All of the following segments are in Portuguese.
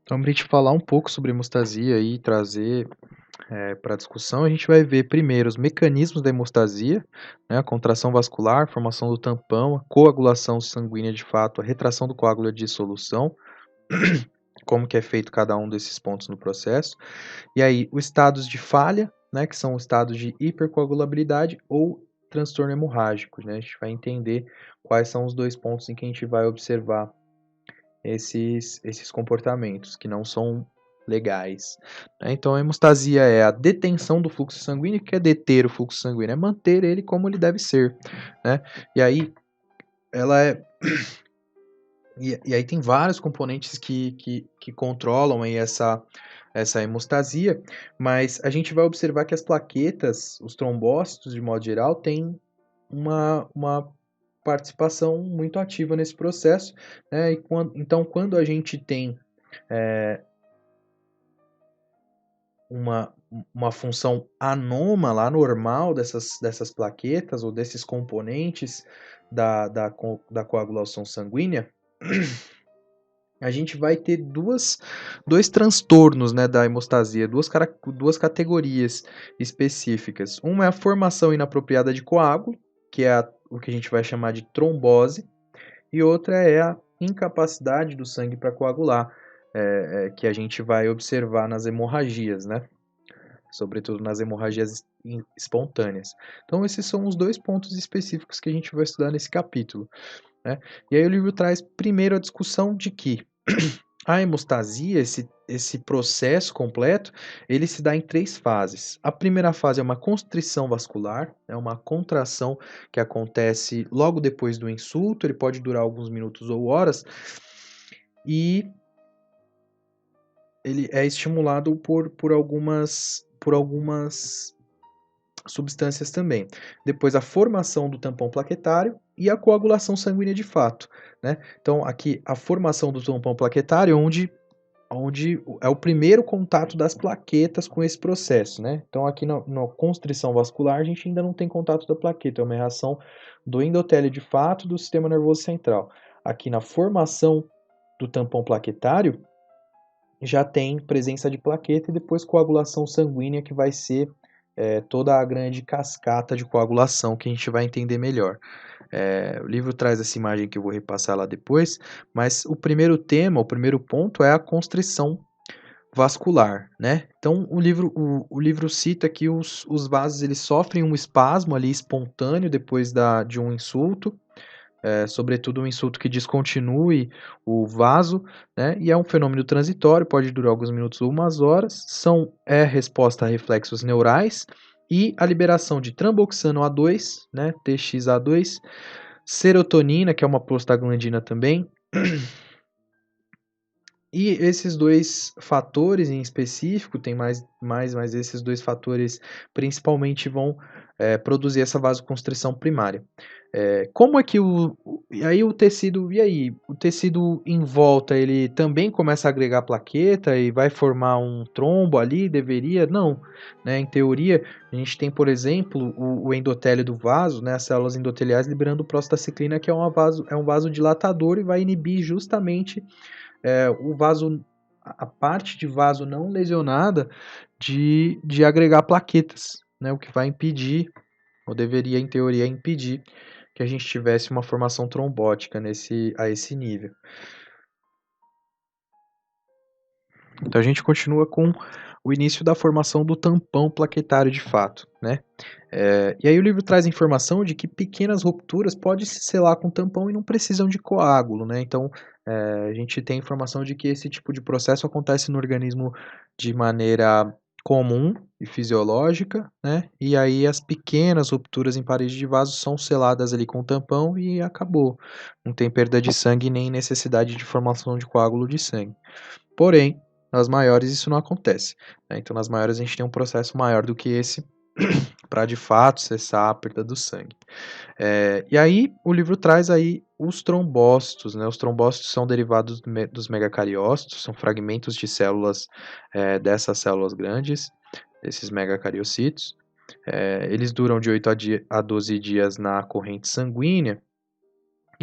Então, para a gente falar um pouco sobre hemostasia e trazer para a discussão, a gente vai ver primeiro os mecanismos da hemostasia, né, a contração vascular, formação do tampão, a coagulação sanguínea de fato, a retração do coágulo e a dissolução, como que é feito cada um desses pontos no processo. E aí, os estados de falha, né, que são os estados de hipercoagulabilidade ou transtorno hemorrágico, né? A gente vai entender quais são os dois pontos em que a gente vai observar esses comportamentos que não são legais, né? Então, a hemostasia é a detenção do fluxo sanguíneo. O que é deter o fluxo sanguíneo? É manter ele como ele deve ser, né? E aí, ela é e aí tem vários componentes que controlam aí essa hemostasia, mas a gente vai observar que as plaquetas, os trombócitos, de modo geral, têm uma participação muito ativa nesse processo, né? Então, quando a gente tem uma, uma função anômala, anormal dessas plaquetas ou desses componentes da coagulação sanguínea, a gente vai ter dois transtornos, né, da hemostasia, duas categorias específicas. Uma é a formação inapropriada de coágulo, que é o que a gente vai chamar de trombose, e outra é a incapacidade do sangue para coagular, que a gente vai observar nas hemorragias, né? Sobretudo nas hemorragias espontâneas. Então, esses são os dois pontos específicos que a gente vai estudar nesse capítulo, né? E aí o livro traz primeiro a discussão de que a hemostasia, esse processo completo, ele se dá em três fases. A primeira fase é uma constrição vascular, é uma contração que acontece logo depois do insulto, ele pode durar alguns minutos ou horas, e ele é estimulado por algumas substâncias também. Depois a formação do tampão plaquetário e a coagulação sanguínea de fato, né? Então aqui a formação do tampão plaquetário, onde é o primeiro contato das plaquetas com esse processo, né? Então aqui na constrição vascular a gente ainda não tem contato da plaqueta, é uma reação do endotélio de fato do sistema nervoso central. Aqui na formação do tampão plaquetário já tem presença de plaqueta e depois coagulação sanguínea, que vai ser toda a grande cascata de coagulação que a gente vai entender melhor. O livro traz essa imagem que eu vou repassar lá depois, mas o primeiro tema, o primeiro ponto é a constrição vascular, né? Então o livro cita que os vasos eles sofrem um espasmo ali espontâneo depois de um insulto, sobretudo um insulto que descontinue o vaso, né? E é um fenômeno transitório, pode durar alguns minutos ou umas horas, resposta a reflexos neurais e a liberação de tramboxano A2, né? TXA2, serotonina, que é uma prostaglandina também. E esses dois fatores em específico, tem mas esses dois fatores principalmente vão produzir essa vasoconstrição primária. Como é que e aí o tecido em volta, ele também começa a agregar plaqueta e vai formar um trombo ali? Deveria? Não, né? Em teoria, a gente tem, por exemplo, o endotélio do vaso, né? As células endoteliais liberando prostaciclina, que é um vasodilatador e vai inibir justamente o vaso, a parte de vaso não lesionada de agregar plaquetas, né? O que vai impedir, ou deveria, em teoria, impedir que a gente tivesse uma formação trombótica a esse nível. Então a gente continua com o início da formação do tampão plaquetário de fato, né? E aí o livro traz informação de que pequenas rupturas podem se selar com tampão e não precisam de coágulo, né? Então a gente tem informação de que esse tipo de processo acontece no organismo de maneira comum e fisiológica, né? E aí as pequenas rupturas em parede de vaso são seladas ali com tampão e acabou. Não tem perda de sangue nem necessidade de formação de coágulo de sangue. Porém, nas maiores isso não acontece, né? Então, nas maiores a gente tem um processo maior do que esse para de fato cessar a perda do sangue. E aí o livro traz aí os trombócitos, né? Os trombócitos são derivados dos megacariócitos, são fragmentos de células dessas células grandes, esses megacariocitos. Eles duram de 8 a 12 dias na corrente sanguínea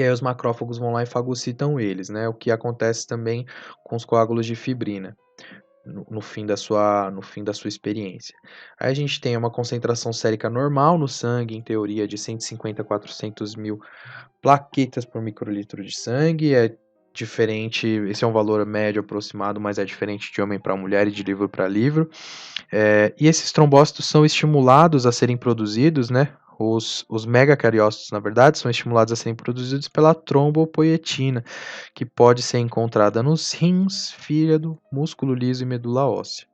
E aí os macrófagos vão lá e fagocitam eles, né? O que acontece também com os coágulos de fibrina no fim da sua experiência. Aí a gente tem uma concentração sérica normal no sangue, em teoria de 150 a 400 mil plaquetas por microlitro de sangue. É diferente, esse é um valor médio aproximado, mas é diferente de homem para mulher e de livro para livro. E esses trombócitos são estimulados a serem produzidos, né? Os megacariócitos, na verdade, são estimulados a serem produzidos pela trombopoietina, que pode ser encontrada nos rins, fígado, músculo liso e medula óssea.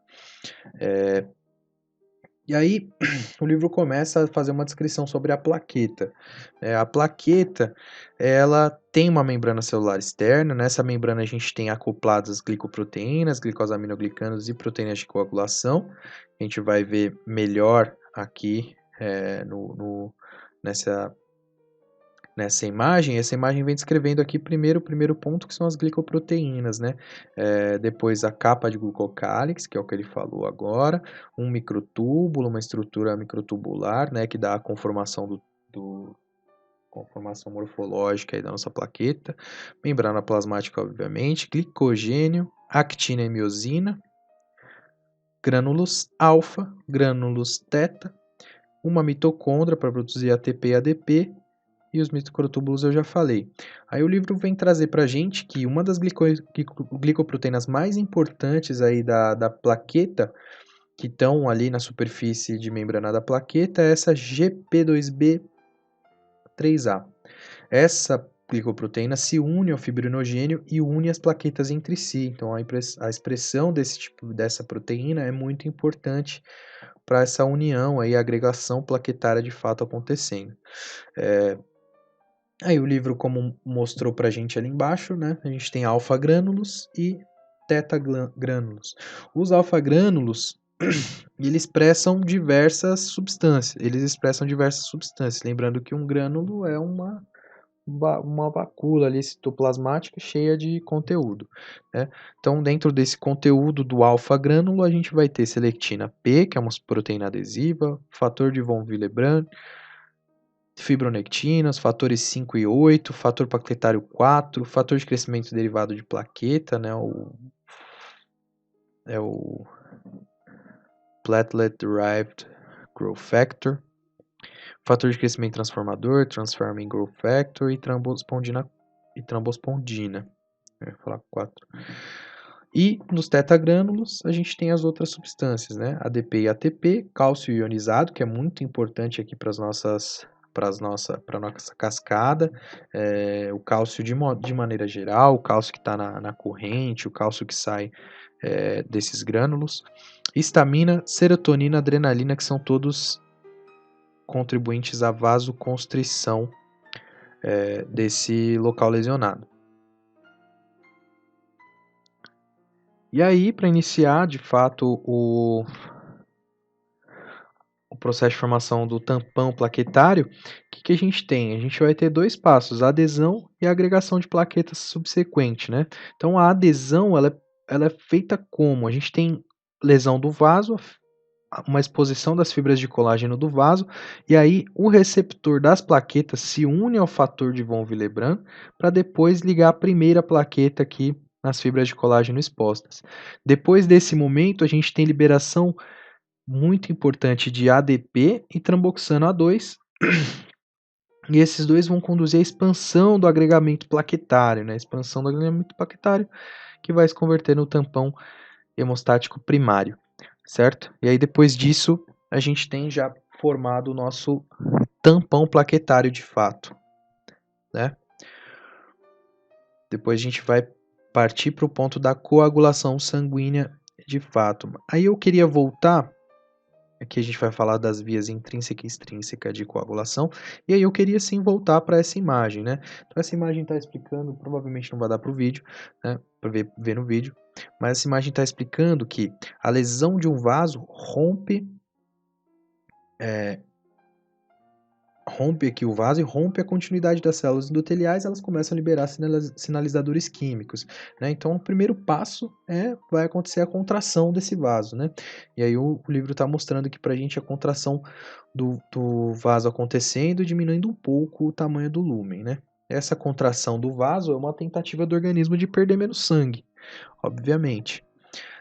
E aí, o livro começa a fazer uma descrição sobre a plaqueta. A plaqueta, ela tem uma membrana celular externa. Nessa membrana a gente tem acopladas glicoproteínas, glicosaminoglicanos e proteínas de coagulação. A gente vai ver melhor aqui nessa imagem. Essa imagem vem descrevendo aqui primeiro o primeiro ponto, que são as glicoproteínas, né? Depois a capa de glucocálix, que é o que ele falou agora, um microtúbulo, uma estrutura microtubular, né, que dá a conformação conformação morfológica aí da nossa plaqueta, membrana plasmática, obviamente, glicogênio, actina e miosina, grânulos alfa, grânulos teta, uma mitocôndria para produzir ATP e ADP, e os microtúbulos eu já falei. Aí o livro vem trazer para a gente que uma das glicoproteínas mais importantes aí da plaqueta, que estão ali na superfície de membrana da plaqueta, é essa GP2B3A. Essa glicoproteína se une ao fibrinogênio e une as plaquetas entre si. Então a expressão dessa proteína é muito importante para essa união aí, a agregação plaquetária de fato acontecendo. Aí o livro, como mostrou pra gente ali embaixo, né? A gente tem alfa-grânulos e teta-grânulos. Os alfa-grânulos, eles expressam diversas substâncias. Lembrando que um grânulo é uma vacula ali citoplasmática cheia de conteúdo, né? Então, dentro desse conteúdo do alfa-grânulo, a gente vai ter selectina P, que é uma proteína adesiva, fator de von Willebrand, fibronectinas, fatores 5 e 8, fator plaquetário 4, fator de crescimento derivado de plaqueta, né, o Platelet Derived Growth Factor, fator de crescimento transformador, Transforming Growth Factor e trombospondina. Eu ia falar 4. E nos tetagrânulos a gente tem as outras substâncias, né, ADP e ATP, cálcio ionizado, que é muito importante aqui para nossa cascada, o cálcio de maneira geral, o cálcio que está na corrente, o cálcio que sai desses grânulos, histamina, serotonina, adrenalina, que são todos contribuintes à vasoconstrição desse local lesionado. E aí, para iniciar, de fato, o processo de formação do tampão plaquetário, o que a gente tem? A gente vai ter dois passos, a adesão e a agregação de plaquetas subsequente, né? Então, a adesão, ela é feita como? A gente tem lesão do vaso, uma exposição das fibras de colágeno do vaso, e aí o receptor das plaquetas se une ao fator de von Willebrand para depois ligar a primeira plaqueta aqui nas fibras de colágeno expostas. Depois desse momento, a gente tem liberação muito importante de ADP e tramboxano A2, e esses dois vão conduzir à expansão do agregamento plaquetário, né? Expansão do agregamento plaquetário que vai se converter no tampão hemostático primário, certo? E aí depois disso a gente tem já formado o nosso tampão plaquetário de fato, né? Depois a gente vai partir para o ponto da coagulação sanguínea de fato. Aí eu queria voltar. Aqui a gente vai falar das vias intrínseca e extrínseca de coagulação. E aí eu queria sim voltar para essa imagem, né? Então essa imagem está explicando, provavelmente não vai dar para o vídeo, né? Para ver no vídeo. Mas essa imagem está explicando que a lesão de um vaso rompe aqui o vaso e rompe a continuidade das células endoteliais, elas começam a liberar sinalizadores químicos, né? Então, o primeiro passo vai acontecer a contração desse vaso, né? E aí o livro está mostrando aqui para a gente a contração do vaso acontecendo e diminuindo um pouco o tamanho do lúmen, né? Essa contração do vaso é uma tentativa do organismo de perder menos sangue, obviamente.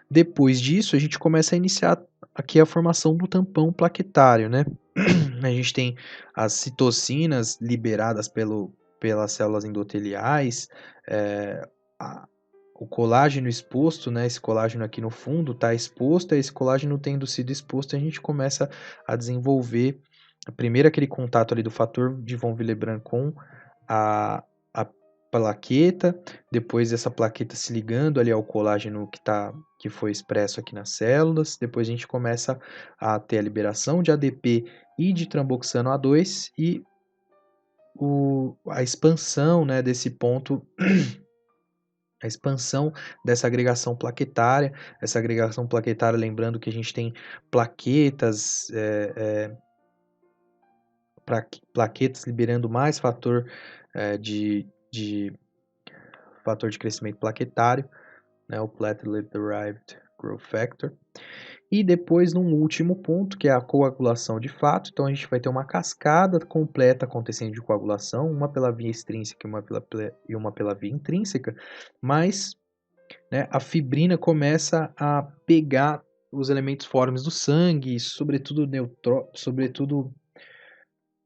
Depois disso, a gente começa a iniciar aqui a formação do tampão plaquetário, né? A gente tem as citocinas liberadas pelas células endoteliais, eh, a o colágeno exposto, né, esse colágeno aqui no fundo está exposto, esse colágeno tendo sido exposto, a gente começa a desenvolver primeiro aquele contato ali do fator de von Willebrand com a plaqueta, depois essa plaqueta se ligando ali ao colágeno que foi expresso aqui nas células, depois a gente começa a ter a liberação de ADP e de tromboxano A2 e a expansão, né, desse ponto, a expansão dessa agregação plaquetária. Essa agregação plaquetária, lembrando que a gente tem plaquetas, plaquetas liberando mais fator de fator de crescimento plaquetário, né, o Platelet Derived Growth Factor. E depois, num último ponto, que é a coagulação de fato. Então, a gente vai ter uma cascada completa acontecendo de coagulação, uma pela via extrínseca e uma pela via intrínseca, mas, né, a fibrina começa a pegar os elementos formes do sangue, sobretudo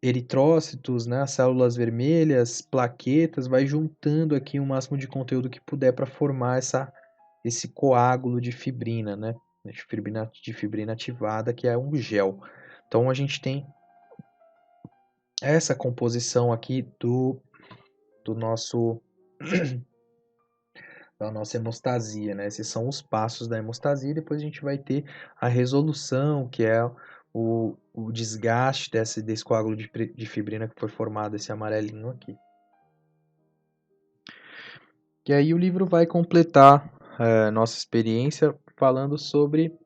eritrócitos, né, células vermelhas, plaquetas, vai juntando aqui o máximo de conteúdo que puder para formar esse coágulo de fibrina, né, de fibrina ativada, que é um gel. Então a gente tem essa composição aqui do nosso da nossa hemostasia, né? Esses são os passos da hemostasia. Depois a gente vai ter a resolução, que é o desgaste desse coágulo de fibrina que foi formado, esse amarelinho aqui. E aí o livro vai completar nossa experiência falando sobre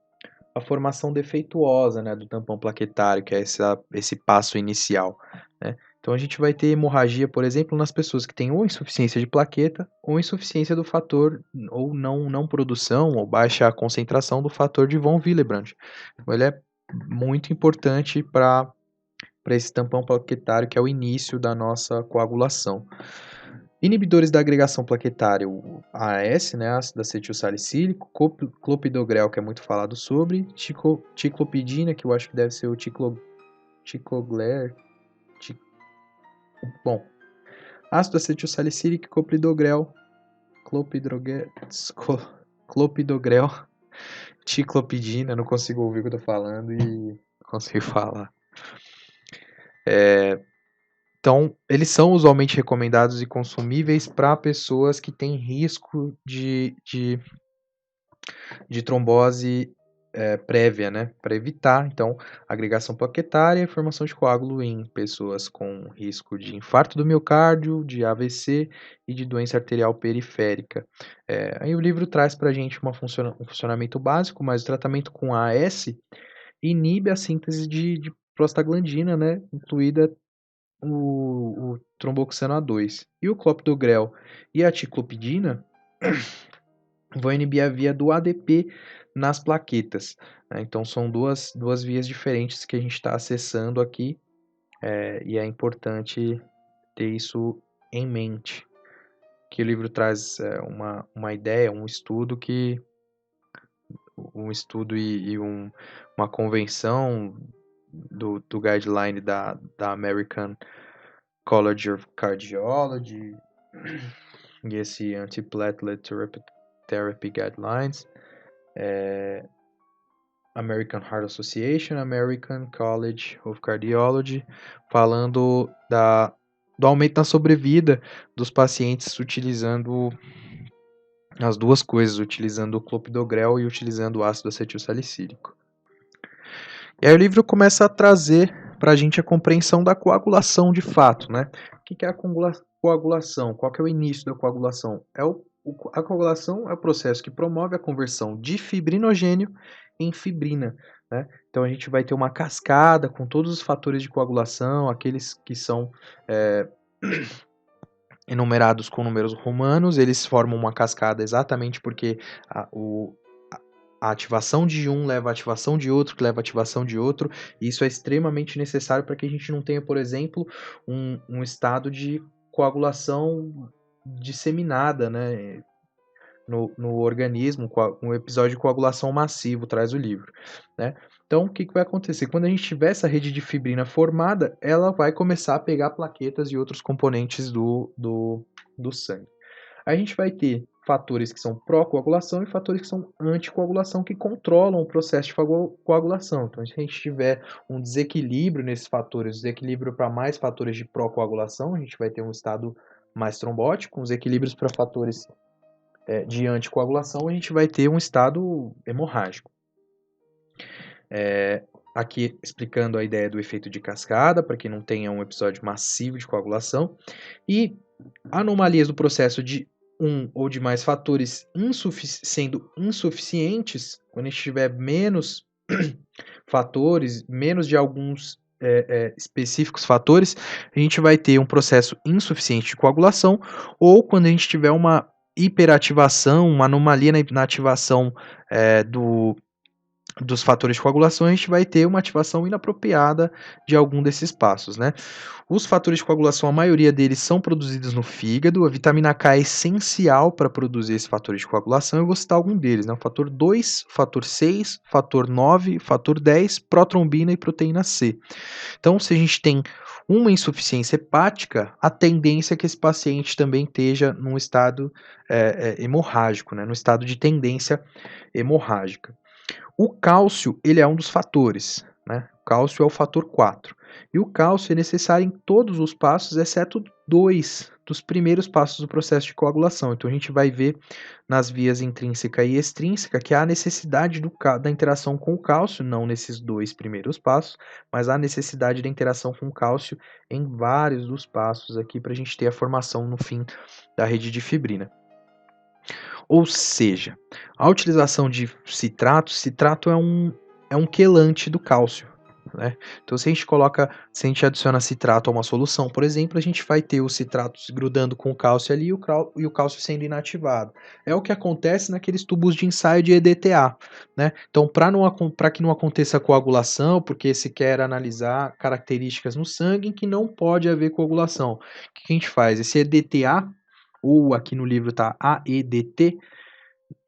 a formação defeituosa, né, do tampão plaquetário, que é esse passo inicial, né? Então a gente vai ter hemorragia, por exemplo, nas pessoas que têm ou insuficiência de plaqueta ou insuficiência do fator, ou não produção ou baixa concentração do fator de von Willebrand. Então, ele é muito importante para esse tampão plaquetário, que é o início da nossa coagulação. Inibidores da agregação plaquetária, o AS, né, ácido acetil salicílico, clopidogrel, que é muito falado sobre, ticlopidina, que eu acho que deve ser o ticlogler, bom, ácido acetil salicílico, clopidogrel, ticlopidina, não consigo ouvir o que eu tô falando e não consigo falar. Então, eles são usualmente recomendados e consumíveis para pessoas que têm risco de trombose prévia, né? Para evitar, então, agregação plaquetária e formação de coágulo em pessoas com risco de infarto do miocárdio, de AVC e de doença arterial periférica. Aí o livro traz para a gente um funcionamento básico, mas o tratamento com AS inibe a síntese de prostaglandina, né? Incluída o tromboxano A2. E o clopidogrel e a ticlopidina vão inibir a via do ADP nas plaquetas, né? Então são duas vias diferentes que a gente está acessando aqui, e é importante ter isso em mente. Que o livro traz uma ideia, um estudo uma convenção do guideline da American College of Cardiology e esse Antiplatelet Therapy Guidelines, American Heart Association, American College of Cardiology, falando do aumento na sobrevida dos pacientes utilizando as duas coisas, utilizando o clopidogrel e utilizando o ácido acetil salicílico. E aí o livro começa a trazer para a gente a compreensão da coagulação de fato, né? O que é a coagulação? Qual que é o início da coagulação? A coagulação é o processo que promove a conversão de fibrinogênio em fibrina, né? Então a gente vai ter uma cascada com todos os fatores de coagulação, aqueles que são enumerados com números romanos, eles formam uma cascada exatamente porque a ativação de um leva à ativação de outro, que leva à ativação de outro, e isso é extremamente necessário para que a gente não tenha, por exemplo, um estado de coagulação disseminada, né, no organismo, um episódio de coagulação massivo, traz o livro, né? Então, o que vai acontecer? Quando a gente tiver essa rede de fibrina formada, ela vai começar a pegar plaquetas e outros componentes do sangue. A gente vai ter fatores que são pró-coagulação e fatores que são anticoagulação, que controlam o processo de coagulação. Então, se a gente tiver um desequilíbrio nesses fatores, desequilíbrio para mais fatores de pró-coagulação, a gente vai ter um estado mais trombótico, uns equilíbrios para fatores de anticoagulação, a gente vai ter um estado hemorrágico. Aqui explicando a ideia do efeito de cascada, para que não tenha um episódio massivo de coagulação, e anomalias do processo de um ou de mais fatores sendo insuficientes, quando a gente tiver menos fatores, menos de alguns específicos fatores, a gente vai ter um processo insuficiente de coagulação, ou quando a gente tiver uma hiperativação, uma anomalia na ativação dos fatores de coagulação, a gente vai ter uma ativação inapropriada de algum desses passos, né? Os fatores de coagulação, a maioria deles são produzidos no fígado, a vitamina K é essencial para produzir esses fatores de coagulação, eu vou citar algum deles, né? O fator 2, fator 6, fator 9, fator 10, protrombina e proteína C. Então, se a gente tem uma insuficiência hepática, a tendência é que esse paciente também esteja num estado hemorrágico, né? No estado de tendência hemorrágica. O cálcio, ele é um dos fatores, né? O cálcio é o fator 4. E o cálcio é necessário em todos os passos, exceto 2 dos primeiros passos do processo de coagulação. Então, a gente vai ver nas vias intrínseca e extrínseca que há a necessidade da interação com o cálcio, não nesses 2 primeiros passos, mas há necessidade da interação com o cálcio em vários dos passos aqui para a gente ter a formação no fim da rede de fibrina. Ou seja, a utilização de citrato é um quelante do cálcio, né? Então, se a gente adiciona citrato a uma solução, por exemplo, a gente vai ter os citratos grudando com o cálcio ali e o cálcio sendo inativado. É o que acontece naqueles tubos de ensaio de EDTA, né? Então, para que não aconteça coagulação, porque se quer analisar características no sangue em que não pode haver coagulação, o que a gente faz? Esse EDTA, ou aqui no livro está AEDT,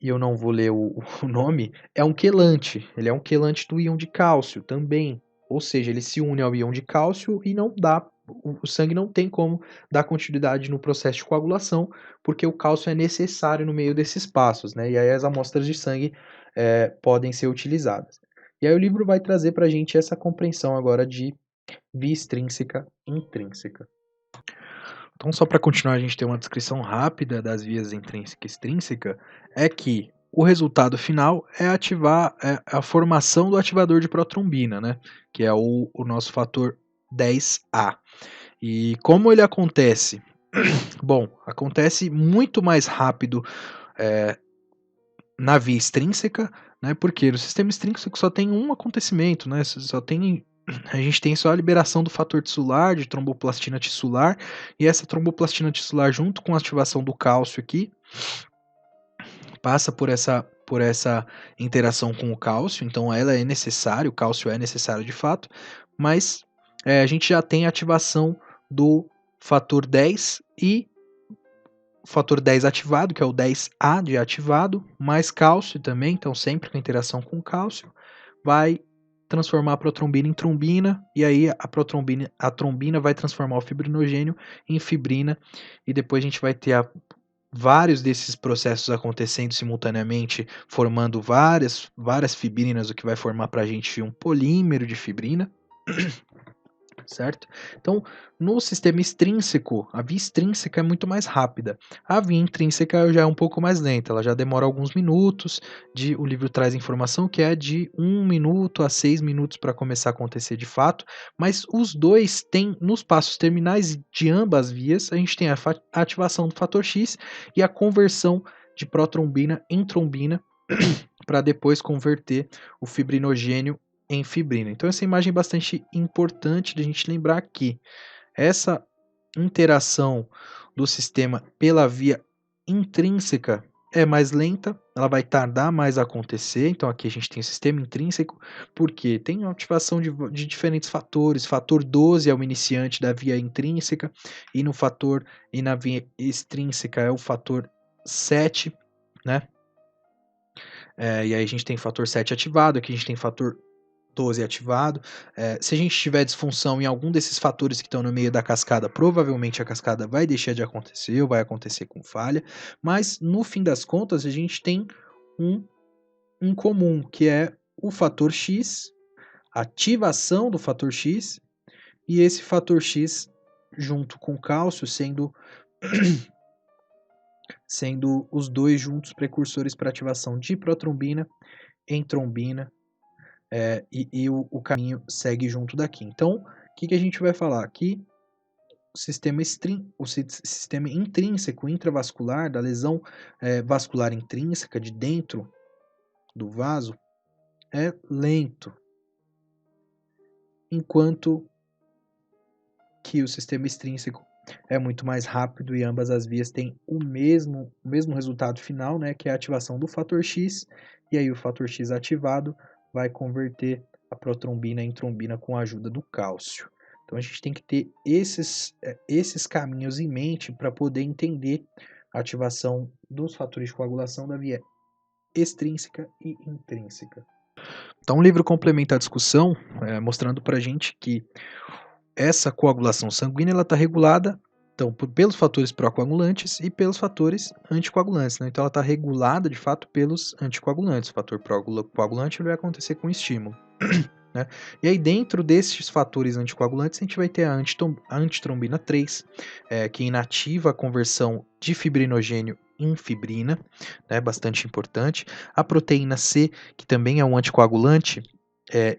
e eu não vou ler o nome, é um quelante. Ele é um quelante do íon de cálcio também. Ou seja, ele se une ao íon de cálcio e não dá, o sangue não tem como dar continuidade no processo de coagulação, porque o cálcio é necessário no meio desses passos, né? E aí as amostras de sangue podem ser utilizadas. E aí o livro vai trazer para a gente essa compreensão agora de via extrínseca e intrínseca. Então, só para continuar, a gente tem uma descrição rápida das vias intrínseca e extrínseca, é que o resultado final é ativar a formação do ativador de protrombina, né? Que é o nosso fator 10A. E como ele acontece? Bom, acontece muito mais rápido na via extrínseca, né? Porque no sistema extrínseco só tem um acontecimento, né? A gente tem só a liberação do fator tissular, de tromboplastina tissular, e essa tromboplastina tissular, junto com a ativação do cálcio aqui, passa por essa interação com o cálcio, então ela é necessária, o cálcio é necessário de fato, mas a gente já tem a ativação do fator 10 e o fator 10 ativado, que é o 10A de ativado, mais cálcio também, então sempre com interação com o cálcio, vai transformar a protrombina em trombina, e aí a trombina vai transformar o fibrinogênio em fibrina, e depois a gente vai ter vários desses processos acontecendo simultaneamente, formando várias fibrinas, o que vai formar para a gente um polímero de fibrina, certo? Então, no sistema extrínseco, a via extrínseca é muito mais rápida. A via intrínseca já é um pouco mais lenta, ela já demora alguns minutos. O livro traz informação que é de 1 minuto a 6 minutos para começar a acontecer de fato, mas os dois têm, nos passos terminais de ambas vias, a gente tem a ativação do fator X e a conversão de protrombina em trombina para depois converter o fibrinogênio em fibrina. Então essa imagem é bastante importante de a gente lembrar que essa interação do sistema pela via intrínseca é mais lenta ela vai tardar mais a acontecer. Então aqui a gente tem o sistema intrínseco, porque tem ativação de diferentes fatores. Fator 12 é o iniciante da via intrínseca, e na via extrínseca é o fator 7, né? E aí a gente tem fator 7 ativado, aqui a gente tem fator 12 ativado. Se a gente tiver disfunção em algum desses fatores que estão no meio da cascada, provavelmente a cascada vai deixar de acontecer ou vai acontecer com falha, mas no fim das contas a gente tem um comum, que é o fator X, ativação do fator X, e esse fator X junto com o cálcio sendo os dois juntos precursores para ativação de protrombina em trombina, e o caminho segue junto daqui. Então, o que a gente vai falar aqui? O sistema intrínseco intravascular, da lesão vascular intrínseca de dentro do vaso, é lento, enquanto que o sistema extrínseco é muito mais rápido, e ambas as vias têm o mesmo resultado final, né, que é a ativação do fator X, e aí o fator X ativado vai converter a protrombina em trombina com a ajuda do cálcio. Então a gente tem que ter esses caminhos em mente para poder entender a ativação dos fatores de coagulação da via extrínseca e intrínseca. Então o livro complementa a discussão, mostrando para a gente que essa coagulação sanguínea está regulada então, pelos fatores procoagulantes e pelos fatores anticoagulantes. Né? Então, ela está regulada, de fato, pelos anticoagulantes. O fator procoagulante vai acontecer com estímulo. Né? E aí, dentro desses fatores anticoagulantes, a gente vai ter a antitrombina 3, que inativa a conversão de fibrinogênio em fibrina, né? Bastante importante. A proteína C, que também é um anticoagulante,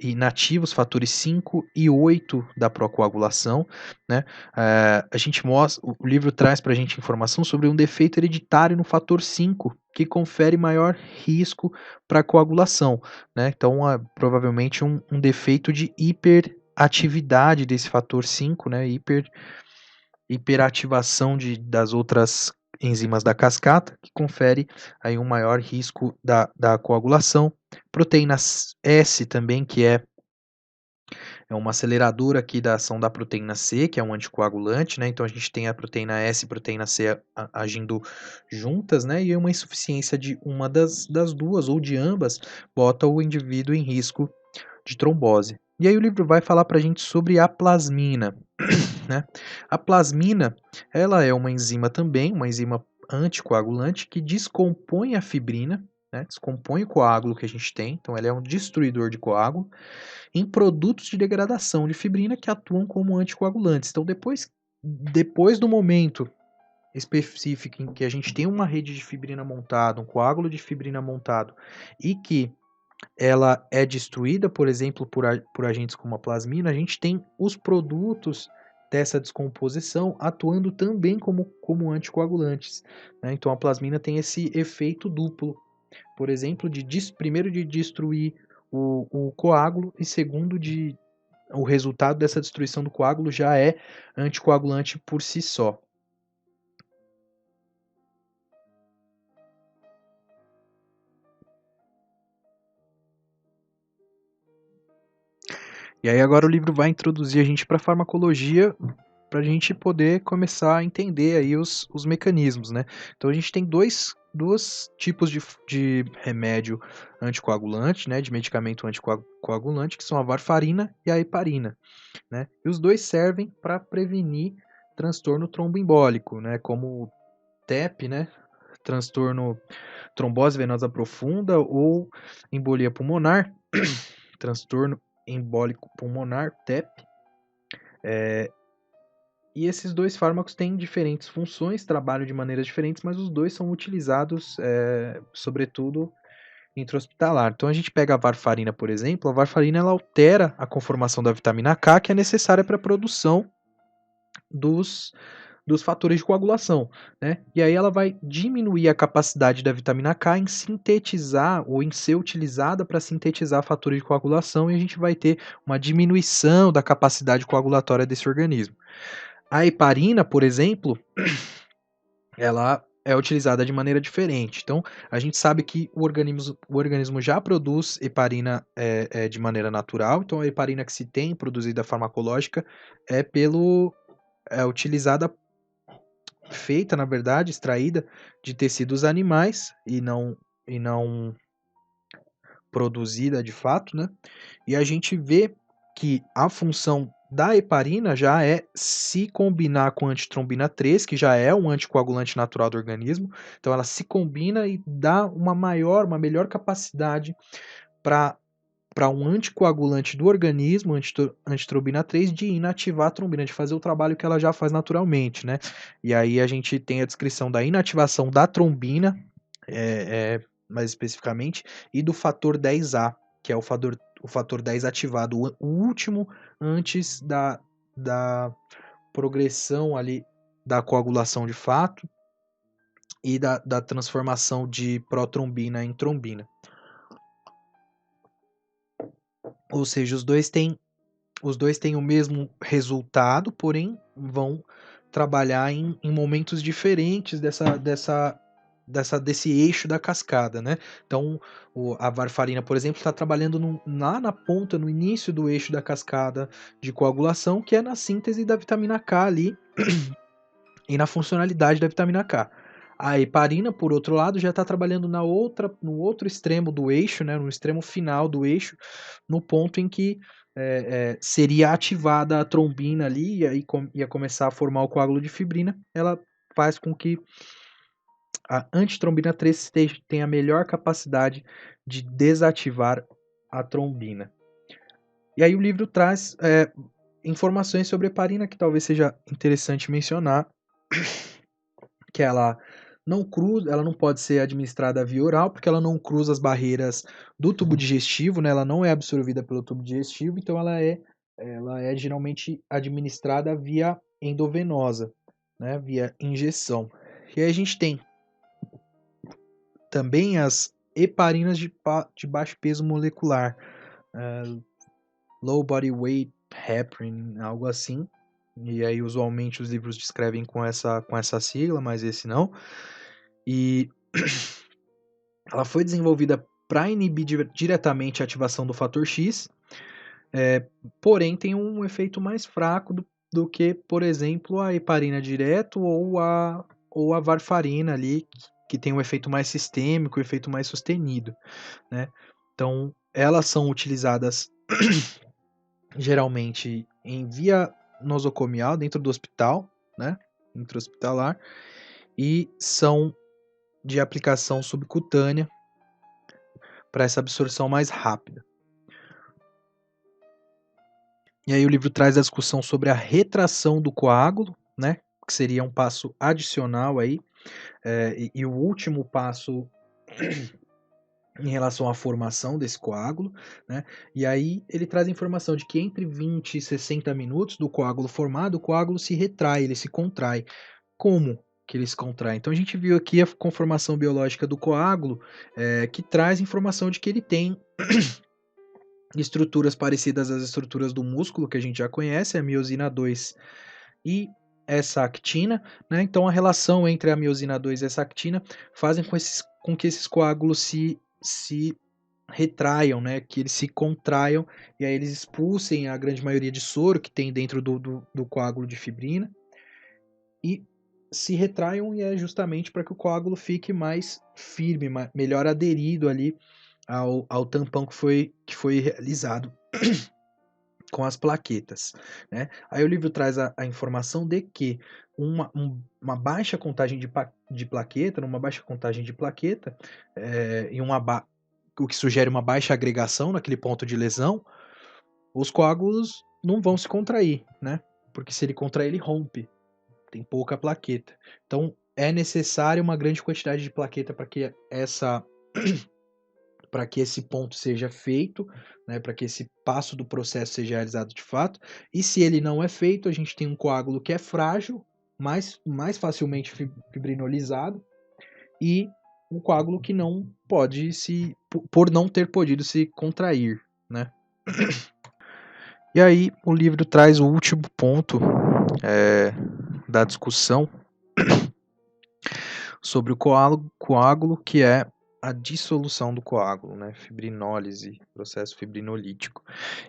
inativa os fatores 5 e 8 da procoagulação, né? A gente mostra, o livro traz para a gente informação sobre um defeito hereditário no fator 5, que confere maior risco para coagulação, né? Então, provavelmente um defeito de hiperatividade desse fator 5, né? Hiperativação das outras enzimas da cascata, que confere aí um maior risco da coagulação. Proteína S também, que é uma aceleradora aqui da ação da proteína C, que é um anticoagulante, né? Então a gente tem a proteína S e a proteína C agindo juntas, né? E uma insuficiência de uma das duas ou de ambas bota o indivíduo em risco de trombose. E aí o livro vai falar para a gente sobre a plasmina, né? A plasmina, ela é uma enzima também, uma enzima anticoagulante que descompõe a fibrina, né? Descompõe o coágulo que a gente tem, então ela é um destruidor de coágulo, em produtos de degradação de fibrina que atuam como anticoagulantes. Então, depois do momento específico em que a gente tem uma rede de fibrina montada, um coágulo de fibrina montado, e que ela é destruída, por exemplo, por agentes como a plasmina, a gente tem os produtos dessa descomposição atuando também como anticoagulantes. Né? Então, a plasmina tem esse efeito duplo, por exemplo, primeiro de destruir o coágulo, e segundo, o resultado dessa destruição do coágulo já é anticoagulante por si só. E aí agora o livro vai introduzir a gente para a farmacologia, para a gente poder começar a entender aí os mecanismos, né? Então a gente tem dois tipos de remédio anticoagulante, né? De medicamento anticoagulante, que são a varfarina e a heparina, né? E os dois servem para prevenir transtorno tromboembólico, né? Como TEP, né? Transtorno trombose venosa profunda ou embolia pulmonar, transtorno embólico pulmonar, TEP. E esses dois fármacos têm diferentes funções, trabalham de maneiras diferentes, mas os dois são utilizados, sobretudo, intra-hospitalar. Então a gente pega a varfarina, por exemplo, a varfarina ela altera a conformação da vitamina K, que é necessária para a produção dos fatores de coagulação, né? E aí ela vai diminuir a capacidade da vitamina K em sintetizar ou em ser utilizada para sintetizar fatores de coagulação, e a gente vai ter uma diminuição da capacidade coagulatória desse organismo. A heparina, por exemplo, ela é utilizada de maneira diferente. Então, a gente sabe que o organismo já produz heparina de maneira natural, então a heparina que se tem produzida farmacológica é utilizada, feita, na verdade, extraída de tecidos animais e não produzida de fato, né? E a gente vê que a função da heparina já é se combinar com a antitrombina 3, que já é um anticoagulante natural do organismo. Então ela se combina e dá uma melhor capacidade para um anticoagulante do organismo, antitrombina 3, de inativar a trombina, de fazer o trabalho que ela já faz naturalmente, né? E aí a gente tem a descrição da inativação da trombina, mais especificamente, e do fator 10A, que é o fator 10 ativado, o último antes da progressão ali da coagulação de fato e da transformação de protrombina em trombina. Ou seja, os dois têm o mesmo resultado, porém vão trabalhar em momentos diferentes desse eixo da cascada, né? Então, a varfarina, por exemplo, está trabalhando lá na ponta, no início do eixo da cascada de coagulação, que é na síntese da vitamina K ali e na funcionalidade da vitamina K. A heparina, por outro lado, já está trabalhando no outro extremo do eixo, né, no extremo final do eixo, no ponto em que seria ativada a trombina ali e aí ia começar a formar o coágulo de fibrina. Ela faz com que a antitrombina 3 tenha a melhor capacidade de desativar a trombina. E aí o livro traz informações sobre a heparina que talvez seja interessante mencionar, que ela não pode ser administrada via oral, porque ela não cruza as barreiras do tubo digestivo, né? Ela não é absorvida pelo tubo digestivo, então ela é geralmente administrada via endovenosa, né? Via injeção. E aí a gente tem também as heparinas de baixo peso molecular, low body weight heparin, algo assim. E aí usualmente os livros descrevem com essa sigla, mas esse não. E ela foi desenvolvida para inibir diretamente a ativação do fator X, porém tem um efeito mais fraco do que, por exemplo, a heparina direto ou a varfarina ali, que tem um efeito mais sistêmico, um efeito mais sustenido, né? Então, elas são utilizadas geralmente em via nosocomial dentro do hospital, né? Intra-hospitalar, e são de aplicação subcutânea para essa absorção mais rápida. E aí o livro traz a discussão sobre a retração do coágulo, né? Que seria um passo adicional aí, e o último passo em relação à formação desse coágulo, né? E aí ele traz a informação de que entre 20 e 60 minutos do coágulo formado, o coágulo se retrai, ele se contrai. Como que ele se contrai? Então a gente viu aqui a conformação biológica do coágulo, que traz informação de que ele tem estruturas parecidas às estruturas do músculo, que a gente já conhece, a miosina 2 e essa actina, né? Então a relação entre a miosina 2 e essa actina fazem com que esses coágulos se retraiam, né? Que eles se contraiam e aí eles expulsem a grande maioria de soro que tem dentro do coágulo de fibrina e se retraiam, e é justamente para que o coágulo fique mais firme, melhor aderido ali ao tampão que foi realizado com as plaquetas, né? Aí o livro traz a informação de que uma baixa contagem de plaqueta, numa baixa contagem de plaqueta, o que sugere uma baixa agregação naquele ponto de lesão, os coágulos não vão se contrair, né? Porque se ele contrair, ele rompe, tem pouca plaqueta. Então é necessário uma grande quantidade de plaqueta para que esse ponto seja feito, né, para que esse passo do processo seja realizado de fato. E se ele não é feito, a gente tem um coágulo que é frágil, mais facilmente fibrinolizado, e um coágulo que não pode por não ter podido se contrair, né? E aí o livro traz o último ponto da discussão sobre o coágulo, que é a dissolução do coágulo, né? Fibrinólise, processo fibrinolítico.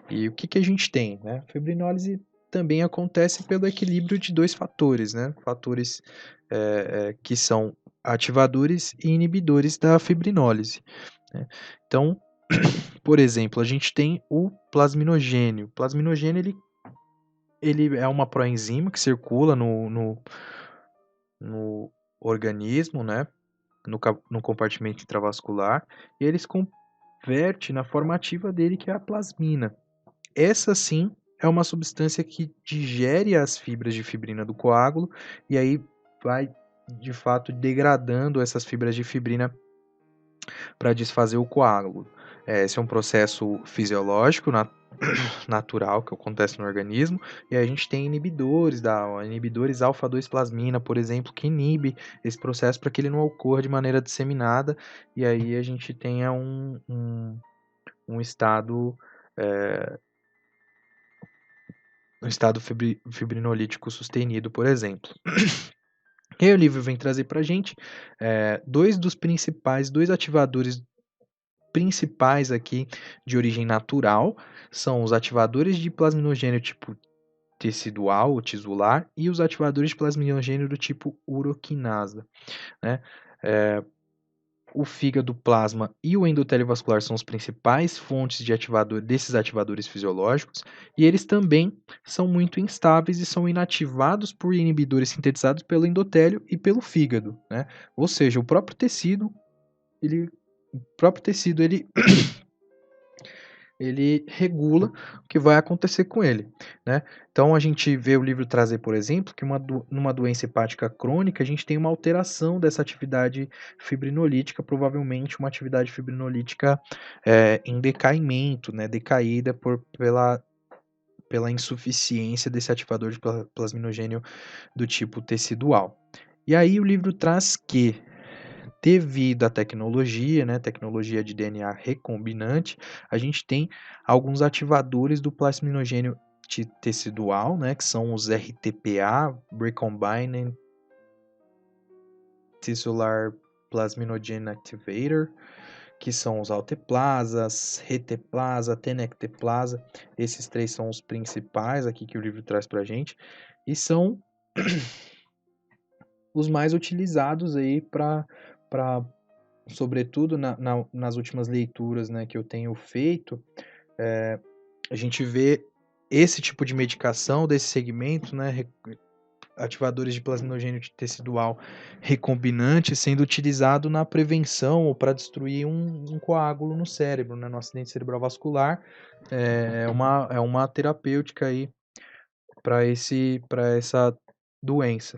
E o que que a gente tem, né? Fibrinólise também acontece pelo equilíbrio de dois fatores, né? Fatores que são ativadores e inibidores da fibrinólise, né? Então, por exemplo, a gente tem o plasminogênio. O plasminogênio ele é uma proenzima que circula no organismo, né? No compartimento intravascular, e ele se converte na forma ativa dele, que é a plasmina. Essa sim é uma substância que digere as fibras de fibrina do coágulo e aí vai de fato degradando essas fibras de fibrina para desfazer o coágulo. Esse é um processo fisiológico, natural, que acontece no organismo, e a gente tem inibidores alfa-2-plasmina, por exemplo, que inibe esse processo para que ele não ocorra de maneira disseminada, e aí a gente tenha um estado é, um estado fibrinolítico sustenido, por exemplo. E aí o livro vem trazer para a gente dois ativadores principais aqui de origem natural, são os ativadores de plasminogênio tipo tecidual ou tisular e os ativadores de plasminogênio do tipo uroquinasa, né? O fígado, plasma e o endotélio vascular são as principais fontes desses ativadores fisiológicos, e eles também são muito instáveis e são inativados por inibidores sintetizados pelo endotélio e pelo fígado, né? Ou seja, ele, o próprio tecido ele regula o que vai acontecer com ele, né? Então a gente vê o livro trazer, por exemplo, que numa doença hepática crônica a gente tem uma alteração dessa atividade fibrinolítica, provavelmente uma atividade fibrinolítica em decaimento, né? Decaída pela insuficiência desse ativador de plasminogênio do tipo tecidual. E aí o livro traz que devido à tecnologia, né, tecnologia de DNA recombinante, a gente tem alguns ativadores do plasminogênio tecidual, né, que são os RTPA, Recombinant Tissular Plasminogen Activator, que são os alteplasas, reteplasa, tenecteplasa. Esses três são os principais aqui que o livro traz para a gente e são os mais utilizados aí para sobretudo nas últimas leituras, né, que eu tenho feito, a gente vê esse tipo de medicação desse segmento, né, ativadores de plasminogênio tecidual recombinante sendo utilizado na prevenção ou para destruir um coágulo no cérebro, né, no acidente cerebral vascular. É uma terapêutica aí para essa doença.